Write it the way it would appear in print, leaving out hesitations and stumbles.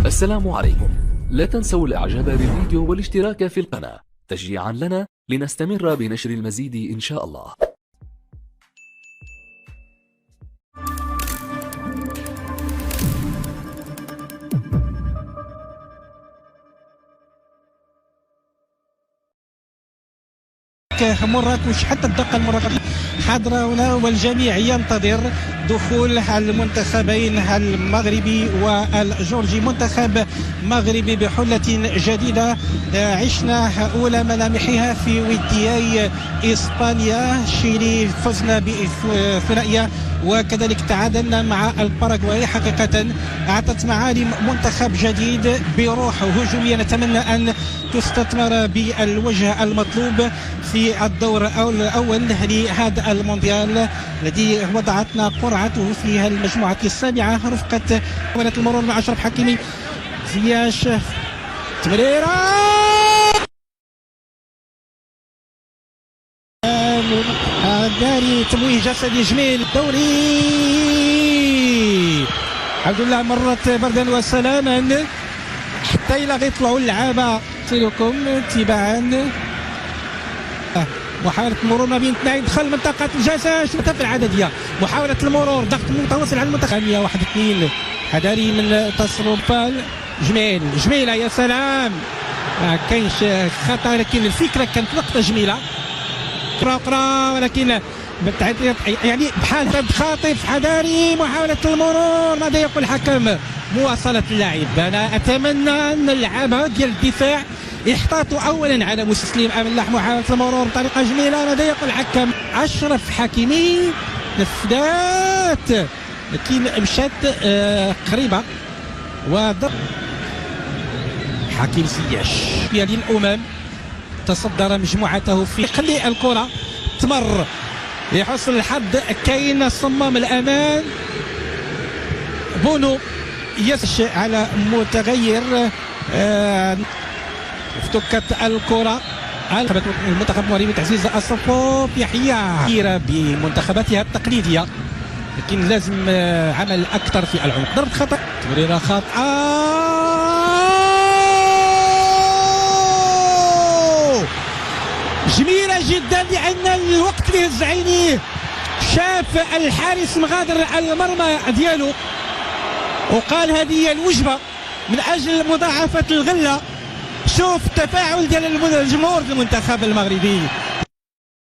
السلام عليكم. لا تنسوا الاعجاب بالفيديو والاشتراك في القناة تشجيعا لنا لنستمر بنشر المزيد ان شاء الله. مرات مش حتى الدقة المراقبة حاضرة هنا، والجميع ينتظر دخول المنتخبين المغربي والجورجي. منتخب مغربي بحلة جديدة، عشنا أولى ملامحها في وديي إسبانيا، شيلي فزنا بثنائية وكذلك تعادلنا مع الباراغواي. حقيقة أعطت معالم منتخب جديد بروح هجومية نتمنى أن تستثمر بالوجه المطلوب في الدور الأول لهذا المونديال الذي وضعتنا قرعته في المجموعة السابعة رفقة حملة المرور مع أشرف حكيمي. زياش تمريرة داري تمويه جسدي جميل. دوري الحمد لله مرت بردا وسلاما حتى إلى غيطلعوا اللعابة لكم تباعا. محاولة المرور ما بين اثنين دخل منطقة الجزاء. شوطة في العددية، محاولة المرور ضغط متواصل على المنتخب. 1-2 حذاري من تصرف جميلة يا سلام. ما كاينش خطأ لكن الفكرة كانت لقطة جميلة أخرى ولكن يعني بحال باب خاطف. حذاري محاولة المرور، ماذا يقول الحكم؟ مواصلة اللعب. أنا أتمنى أن اللعابة ديال الدفاع يحتاطوا اولا على مستسلم امام محاولة المرور بطريقه جميله. ماذا يقول الحكم؟ اشرف حكيمي نفذات لكن مشات قريبه وضرب حكيم زياش للامم تصدر مجموعته في خلي الكره تمر لحسن الحظ. كاين صمام الامان بونو يسش على متغير افتكت الكرة. المنتخب المغربي تعزيز الصفوف يحيى بمنتخباتها التقليدية لكن لازم عمل أكثر في العمق. ضربة خطأ، تمريرة خاطئة جميلة جدا لأن الوقت اللي هز عينيه شاف الحارس مغادر المرمى ديالو وقال هذه هي الوجبة من أجل مضاعفة الغلة. شوف التفاعل ديال الجمهور المنتخب المغربي.